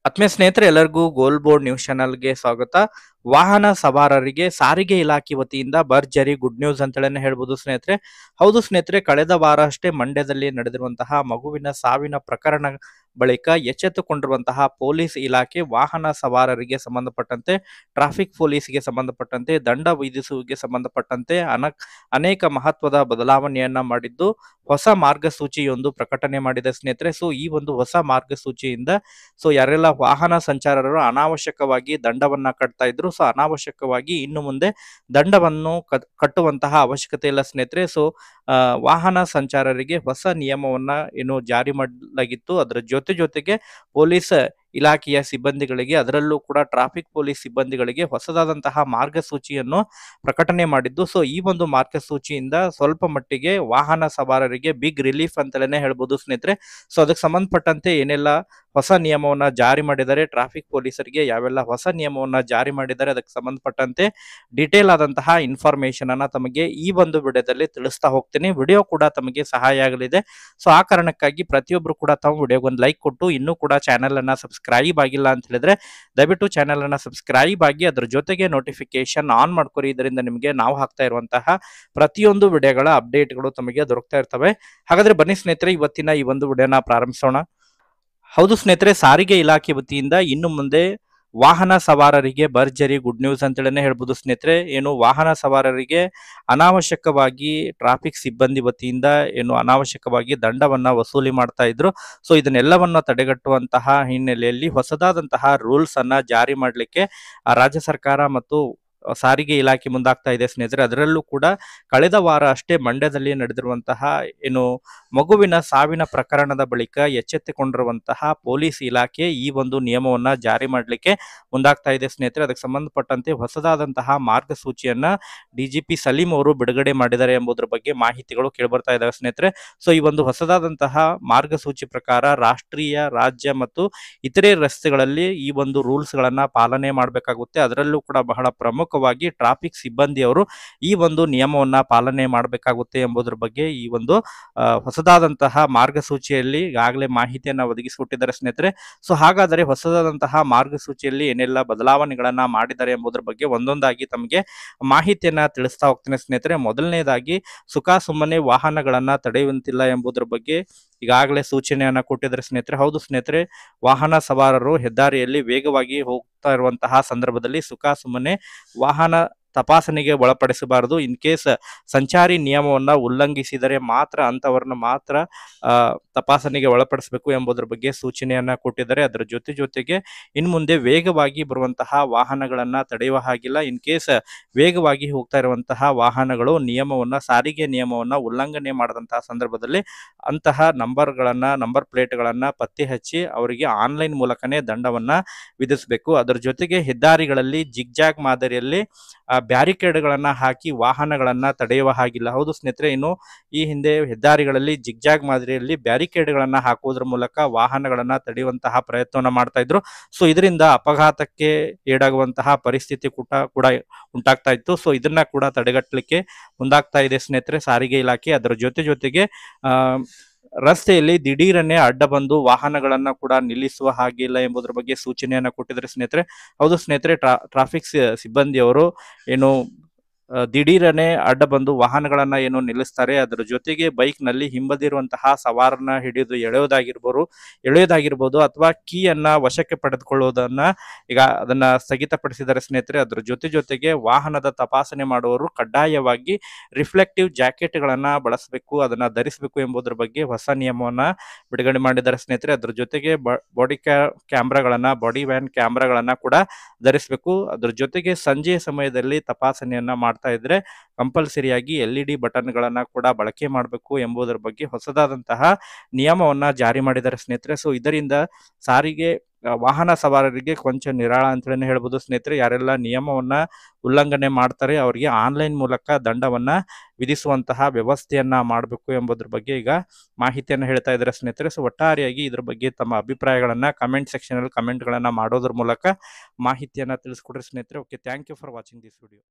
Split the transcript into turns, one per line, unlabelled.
ಆತ್ಮೀಯ ಸ್ನೇಹಿತರೆ ಎಲ್ಲರಿಗೂ ಗೋಲ್ ಬೋರ್ಡ್ ನ್ಯೂಸ್ ಚಾನಲ್ಗೆ ಸ್ವಾಗತ. ವಾಹನ ಸವಾರರಿಗೆ ಸಾರಿಗೆ ಇಲಾಖೆ ವತಿಯಿಂದ ಭರ್ಜರಿ ಗುಡ್ ನ್ಯೂಸ್ ಅಂತೇಳಿ ಹೇಳ್ಬೋದು ಸ್ನೇಹಿತರೆ. ಹೌದು ಸ್ನೇಹಿತರೆ, ಕಳೆದ ವಾರ ಅಷ್ಟೇ ಮಂಡ್ಯದಲ್ಲಿ ನಡೆದಿರುವಂತಹ ಮಗುವಿನ ಸಾವಿನ ಪ್ರಕರಣ ಬಳಿಕ ಎಚ್ಚೆತ್ತುಕೊಂಡಿರುವಂತಹ ಪೊಲೀಸ್ ಇಲಾಖೆ ವಾಹನ ಸವಾರರಿಗೆ ಸಂಬಂಧಪಟ್ಟಂತೆ, ಟ್ರಾಫಿಕ್ ಪೊಲೀಸ್ಗೆ ಸಂಬಂಧಪಟ್ಟಂತೆ, ದಂಡ ವಿಧಿಸುವಿಕೆ ಸಂಬಂಧಪಟ್ಟಂತೆ ಅನೇಕ ಮಹತ್ವದ ಬದಲಾವಣೆಯನ್ನ ಮಾಡಿದ್ದು ಹೊಸ ಮಾರ್ಗಸೂಚಿಯೊಂದು ಪ್ರಕಟಣೆ ಮಾಡಿದೆ ಸ್ನೇಹಿತರೆ. ಸೊ ಈ ಒಂದು ಹೊಸ ಮಾರ್ಗಸೂಚಿಯಿಂದ ಯಾರೆಲ್ಲ ವಾಹನ ಸಂಚಾರರು ಅನಾವಶ್ಯಕವಾಗಿ ದಂಡವನ್ನ ಕಟ್ತಾ ಇದ್ರು, ಸೊ ಅನಾವಶ್ಯಕವಾಗಿ ಇನ್ನು ಮುಂದೆ ದಂಡವನ್ನು ಕಟ್ಟುವಂತಹ ಅವಶ್ಯಕತೆ ಇಲ್ಲ ಸ್ನೇಹಿತರೆ. ಸೊ ವಾಹನ ಸಂಚಾರರಿಗೆ ಹೊಸ ನಿಯಮವನ್ನ ಏನು ಜಾರಿ ಮಾಡಲಾಗಿತ್ತು. ಅದರ ಜೊತೆಗೆ ಪೊಲೀಸ್ ಇಲಾಖೆಯ ಸಿಬ್ಬಂದಿಗಳಿಗೆ, ಅದರಲ್ಲೂ ಕೂಡ ಟ್ರಾಫಿಕ್ ಪೊಲೀಸ್ ಸಿಬ್ಬಂದಿಗಳಿಗೆ ಹೊಸದಾದಂತಹ ಮಾರ್ಗಸೂಚಿಯನ್ನು ಪ್ರಕಟಣೆ ಮಾಡಿದ್ದು. ಸೊ ಈ ಒಂದು ಮಾರ್ಗಸೂಚಿಯಿಂದ ಸ್ವಲ್ಪ ಮಟ್ಟಿಗೆ ವಾಹನ ಸವಾರರಿಗೆ ಬಿಗ್ ರಿಲೀಫ್ ಅಂತಲೇ ಹೇಳ್ಬೋದು ಸ್ನೇಹಿತರೆ. ಸೊ ಅದಕ್ಕೆ ಸಂಬಂಧಪಟ್ಟಂತೆ ಏನೆಲ್ಲ ಹೊಸ ನಿಯಮವನ್ನ ಜಾರಿ ಮಾಡಿದ್ದಾರೆ, ಟ್ರಾಫಿಕ್ ಪೊಲೀಸರಿಗೆ ಯಾವೆಲ್ಲ ಹೊಸ ನಿಯಮವನ್ನ ಜಾರಿ ಮಾಡಿದ್ದಾರೆ, ಅದಕ್ಕೆ ಸಂಬಂಧಪಟ್ಟಂತೆ ಡೀಟೇಲ್ ಆದಂತಹ ಇನ್ಫಾರ್ಮೇಶನ್ ಅನ್ನ ತಮಗೆ ಈ ಒಂದು ವಿಡಿಯೋದಲ್ಲಿ ತಿಳಿಸ್ತಾ ಹೋಗ್ತೀನಿ. ವಿಡಿಯೋ ಕೂಡ ತಮಗೆ ಸಹಾಯ ಆಗಲಿದೆ. ಸೊ ಆ ಕಾರಣಕ್ಕಾಗಿ ಪ್ರತಿಯೊಬ್ಬರು ಕೂಡ ತಾವು ವಿಡಿಯೋಗೆ ಒಂದು ಲೈಕ್ ಕೊಟ್ಟು, ಇನ್ನೂ ಕೂಡ ಚಾನೆಲ್ ಅನ್ನ ಸಬ್ಸ್ಕ್ರೈಬ್ ಆಗಿಲ್ಲ ಅಂತ ಹೇಳಿದ್ರೆ ದಯವಿಟ್ಟು ಚಾನೆಲ್ ಅನ್ನ ಸಬ್ಸ್ಕ್ರೈಬ್ ಆಗಿ, ಅದರ ಜೊತೆಗೆ ನೋಟಿಫಿಕೇಶನ್ ಆನ್ ಮಾಡ್ಕೊರಿ. ಇದರಿಂದ ನಿಮಗೆ ನಾವು ಹಾಕ್ತಾ ಇರುವಂತಹ ಪ್ರತಿಯೊಂದು ವಿಡಿಯೋಗಳ ಅಪ್ಡೇಟ್ಗಳು ತಮಗೆ ದೊರಕ್ತಾ ಇರ್ತವೆ. ಹಾಗಾದ್ರೆ ಬನ್ನಿ ಸ್ನೇಹಿತರೆ, ಇವತ್ತಿನ ಈ ಒಂದು ವಿಡಿಯೋನ ಪ್ರಾರಂಭಿಸೋಣ. ಹೌದು ಸ್ನೇಹಿತರೆ, ಸಾರಿಗೆ ಇಲಾಖೆ ವತಿಯಿಂದ ಇನ್ನು ಮುಂದೆ ವಾಹನ ಸವಾರರಿಗೆ ಭರ್ಜರಿ ಗುಡ್ ನ್ಯೂಸ್ ಅಂತೇಳಿ ಹೇಳ್ಬೋದು ಸ್ನೇಹಿತರೆ. ಏನು ವಾಹನ ಸವಾರರಿಗೆ ಅನಾವಶ್ಯಕವಾಗಿ ಟ್ರಾಫಿಕ್ ಸಿಬ್ಬಂದಿ ವತಿಯಿಂದ ಏನು ಅನಾವಶ್ಯಕವಾಗಿ ದಂಡವನ್ನ ವಸೂಲಿ ಮಾಡ್ತಾ ಇದ್ರು. ಸೊ ಇದನ್ನೆಲ್ಲವನ್ನ ತಡೆಗಟ್ಟುವಂತಹ ಹಿನ್ನೆಲೆಯಲ್ಲಿ ಹೊಸದಾದಂತಹ ರೂಲ್ಸ್ ಅನ್ನ ಜಾರಿ ಮಾಡಲಿಕ್ಕೆ ರಾಜ್ಯ ಸರ್ಕಾರ ಮತ್ತು ಸಾರಿಗೆ ಇಲಾಖೆ ಮುಂದಾಗ್ತಾ ಇದೆ ಸ್ನೇಹಿತರೆ. ಅದರಲ್ಲೂ ಕೂಡ ಕಳೆದ ವಾರ ಅಷ್ಟೇ ಮಂಡ್ಯದಲ್ಲಿ ನಡೆದಿರುವಂತಹ ಏನು ಮಗುವಿನ ಸಾವಿನ ಪ್ರಕರಣದ ಬಳಿಕ ಎಚ್ಚೆತ್ತುಕೊಂಡಿರುವಂತಹ ಪೊಲೀಸ್ ಇಲಾಖೆ ಈ ಒಂದು ನಿಯಮವನ್ನ ಜಾರಿ ಮಾಡಲಿಕ್ಕೆ ಮುಂದಾಗ್ತಾ ಇದೆ ಸ್ನೇಹಿತರೆ. ಅದಕ್ಕೆ ಸಂಬಂಧಪಟ್ಟಂತೆ ಹೊಸದಾದಂತಹ ಮಾರ್ಗಸೂಚಿಯನ್ನ ಡಿಜಿಪಿ ಸಲೀಂ ಅವರು ಬಿಡುಗಡೆ ಮಾಡಿದ್ದಾರೆ ಎಂಬುದರ ಬಗ್ಗೆ ಮಾಹಿತಿಗಳು ಕೇಳಿಬರ್ತಾ ಇದ್ದಾವೆ ಸ್ನೇಹಿತರೆ. ಸೊ ಈ ಒಂದು ಹೊಸದಾದಂತಹ ಮಾರ್ಗಸೂಚಿ ಪ್ರಕಾರ ರಾಷ್ಟ್ರೀಯ, ರಾಜ್ಯ ಮತ್ತು ಇತರೆ ರಸ್ತೆಗಳಲ್ಲಿ ಈ ಒಂದು ರೂಲ್ಸ್ ಗಳನ್ನ ಪಾಲನೆ ಮಾಡಬೇಕಾಗುತ್ತೆ. ಅದರಲ್ಲೂ ಕೂಡ ಬಹಳ ಪ್ರಮುಖವಾಗಿ ಟ್ರಾಫಿಕ್ ಸಿಬ್ಬಂದಿಯವರು ಈ ಒಂದು ನಿಯಮವನ್ನ ಪಾಲನೆ ಮಾಡಬೇಕಾಗುತ್ತೆ ಎಂಬುದರ ಬಗ್ಗೆ ಈ ಒಂದು ಹೊಸದಾದಂತಹ ಮಾರ್ಗಸೂಚಿಯಲ್ಲಿ ಈಗಾಗಲೇ ಮಾಹಿತಿಯನ್ನ ಒದಗಿಸಿಕೊಟ್ಟಿದ್ದಾರೆ ಸ್ನೇಹಿತರೆ. ಸೊ ಹಾಗಾದರೆ ಹೊಸದಾದಂತಹ ಮಾರ್ಗಸೂಚಿಯಲ್ಲಿ ಏನೆಲ್ಲ ಬದಲಾವಣೆಗಳನ್ನ ಮಾಡಿದ್ದಾರೆ ಎಂಬುದರ ಬಗ್ಗೆ ಒಂದೊಂದಾಗಿ ತಮಗೆ ಮಾಹಿತಿಯನ್ನ ತಿಳಿಸ್ತಾ ಹೋಗ್ತೇನೆ ಸ್ನೇಹಿತರೆ. ಮೊದಲನೇದಾಗಿ ಸುಮ್ಮನೆ ವಾಹನಗಳನ್ನ ತಡೆಯುವಂತಿಲ್ಲ ಎಂಬುದರ ಬಗ್ಗೆ ಈಗಾಗಲೇ ಸೂಚನೆಯನ್ನ ಕೊಟ್ಟಿದ್ದಾರೆ ಸ್ನೇಹಿತರೆ. ಹೌದು ಸ್ನೇಹಿತರೆ, ವಾಹನ ಸವಾರರು ಹೆದ್ದಾರಿಯಲ್ಲಿ ವೇಗವಾಗಿ ಹೋಗ್ತಾ ಇರುವಂತಹ ಸಂದರ್ಭದಲ್ಲಿ ಸುಮ್ಮನೆ ವಾಹನ ತಪಾಸಣೆಗೆ ಒಳಪಡಿಸಬಾರದು. ಇನ್ ಕೇಸ್ ಸಂಚಾರಿ ನಿಯಮವನ್ನ ಉಲ್ಲಂಘಿಸಿದರೆ ಮಾತ್ರ ಅಂತವರನ್ನ ಮಾತ್ರ ತಪಾಸಣೆಗೆ ಒಳಪಡಿಸಬೇಕು ಎಂಬುದರ ಬಗ್ಗೆ ಸೂಚನೆಯನ್ನ ಕೊಟ್ಟಿದ್ದಾರೆ. ಅದರ ಜೊತೆಗೆ ಇನ್ ಮುಂದೆ ವೇಗವಾಗಿ ಬರುವಂತಹ ವಾಹನಗಳನ್ನ ತಡೆಯುವ ಹಾಗಿಲ್ಲ. ಇನ್ ಕೇಸ್ ವೇಗವಾಗಿ ಹೋಗ್ತಾ ಇರುವಂತಹ ವಾಹನಗಳು ಸಾರಿಗೆ ನಿಯಮವನ್ನ ಉಲ್ಲಂಘನೆ ಮಾಡದಂತಹ ಸಂದರ್ಭದಲ್ಲಿ ಅಂತಹ ನಂಬರ್ ಪ್ಲೇಟ್ಗಳನ್ನ ಪತ್ತೆ ಹಚ್ಚಿ ಅವರಿಗೆ ಆನ್ಲೈನ್ ಮೂಲಕನೇ ದಂಡವನ್ನ ವಿಧಿಸಬೇಕು. ಅದರ ಜೊತೆಗೆ ಹೆದ್ದಾರಿಗಳಲ್ಲಿ ಜಿಗ್ಜಾಗ್ ಮಾದರಿಯಲ್ಲಿ ಬ್ಯಾರಿಕೇಡ್ಗಳನ್ನ ಹಾಕಿ ವಾಹನಗಳನ್ನ ತಡೆಯುವ ಹಾಗಿಲ್ಲ. ಹೌದು ಸ್ನೇಹಿತರೆ, ಇನ್ನು ಈ ಹಿಂದೆ ಹೆದ್ದಾರಿಗಳಲ್ಲಿ ಜಿಗ್ಜಾಗ್ ಮಾದರಿಯಲ್ಲಿ ಬ್ಯಾರಿಕೇಡ್ಗಳನ್ನ ಹಾಕುವುದರ ಮೂಲಕ ವಾಹನಗಳನ್ನ ತಡೆಯುವಂತಹ ಪ್ರಯತ್ನವನ್ನ ಮಾಡ್ತಾ ಇದ್ರು. ಸೊ ಇದರಿಂದ ಅಪಘಾತಕ್ಕೆ ಈಡಾಗುವಂತಹ ಪರಿಸ್ಥಿತಿ ಕೂಡ ಉಂಟಾಗ್ತಾ ಇತ್ತು. ಸೊ ಇದನ್ನ ಕೂಡ ತಡೆಗಟ್ಟಲಿಕ್ಕೆ ಮುಂದಾಗ್ತಾ ಇದೆ ಸ್ನೇಹಿತರೆ ಸಾರಿಗೆ ಇಲಾಖೆ. ಅದರ ಜೊತೆಗೆ ರಸ್ತೆಯಲ್ಲಿ ದಿಢೀರನ್ನೇ ಅಡ್ಡ ಬಂದು ವಾಹನಗಳನ್ನ ಕೂಡ ನಿಲ್ಲಿಸುವ ಹಾಗಿಲ್ಲ ಎಂಬುದರ ಬಗ್ಗೆ ಸೂಚನೆಯನ್ನ ಕೊಟ್ಟಿದ್ದಾರೆ ಸ್ನೇಹಿತರೆ. ಹೌದು ಸ್ನೇಹಿತರೆ, ಟ್ರಾಫಿಕ್ ಸಿಬ್ಬಂದಿಯವರು ಏನು ದಿಢೀರನೆ ಅಡ್ಡ ಬಂದು ವಾಹನಗಳನ್ನ ಏನು ನಿಲ್ಲಿಸ್ತಾರೆ, ಅದರ ಜೊತೆಗೆ ಬೈಕ್ ನಲ್ಲಿ ಹಿಂಬದಿರುವಂತಹ ಸವಾರನ ಹಿಡಿದು ಎಳೆಯೋದಾಗಿರ್ಬೋದು ಅಥವಾ ಕೀಯನ್ನ ವಶಕ್ಕೆ ಪಡೆದುಕೊಳ್ಳುವುದನ್ನ ಈಗ ಅದನ್ನ ಸ್ಥಗಿತಪಡಿಸಿದ್ದಾರೆ ಸ್ನೇಹಿತರೆ. ಅದರ ಜೊತೆಗೆ ವಾಹನದ ತಪಾಸಣೆ ಮಾಡುವವರು ಕಡ್ಡಾಯವಾಗಿ ರಿಫ್ಲೆಕ್ಟಿವ್ ಜಾಕೆಟ್ ಗಳನ್ನ ಬಳಸಬೇಕು, ಅದನ್ನ ಧರಿಸಬೇಕು ಎಂಬುದರ ಬಗ್ಗೆ ಹೊಸ ನಿಯಮವನ್ನ ಬಿಡುಗಡೆ ಮಾಡಿದ್ದಾರೆ ಸ್ನೇಹಿತರೆ. ಅದರ ಜೊತೆಗೆ ಬಾಡಿ ವ್ಯಾನ್ ಕ್ಯಾಮ್ರಾಗಳನ್ನ ಕೂಡ ಧರಿಸಬೇಕು. ಅದರ ಜೊತೆಗೆ ಸಂಜೆಯ ಸಮಯದಲ್ಲಿ ತಪಾಸಣೆಯನ್ನ ಮಾಡ್ತಾ ಇದ್ರೆ ಕಂಪಲ್ಸರಿಯಾಗಿ LED ಬಟನ್ಗಳನ್ನ ಕೂಡ ಬಳಕೆ ಮಾಡಬೇಕು ಎಂಬುದರ ಬಗ್ಗೆ ಹೊಸದಾದಂತಹ ನಿಯಮವನ್ನ ಜಾರಿ ಮಾಡಿದ್ದಾರೆ ಸ್ನೇಹಿತರೆ. ಸೊ ಇದರಿಂದ ಸಾರಿಗೆ ವಾಹನ ಸವಾರರಿಗೆ ಕೊಂಚ ನಿರಾಳ ಅಂತಲೇ ಹೇಳ್ಬೋದು ಸ್ನೇಹಿತರೆ. ಯಾರೆಲ್ಲ ನಿಯಮವನ್ನ ಉಲ್ಲಂಘನೆ ಮಾಡ್ತಾರೆ ಅವರಿಗೆ ಆನ್ಲೈನ್ ಮೂಲಕ ದಂಡವನ್ನ ವಿಧಿಸುವಂತಹ ವ್ಯವಸ್ಥೆಯನ್ನ ಮಾಡಬೇಕು ಎಂಬುದರ ಬಗ್ಗೆ ಈಗ ಮಾಹಿತಿಯನ್ನು ಹೇಳ್ತಾ ಇದ್ದಾರೆ ಸ್ನೇಹಿತರೆ. ಸೊ ಒಟ್ಟಾರೆಯಾಗಿ ಇದ್ರ ಬಗ್ಗೆ ತಮ್ಮ ಅಭಿಪ್ರಾಯಗಳನ್ನ ಕಮೆಂಟ್ ಸೆಕ್ಷನ್ ಅಲ್ಲಿ ಕಮೆಂಟ್ಗಳನ್ನ ಮಾಡೋದ್ರ ಮೂಲಕ ಮಾಹಿತಿಯನ್ನ ತಿಳಿಸ್ಕೊಡ್ರಿ ಸ್ನೇಹಿತರೆ. Okay, thank you for watching this video.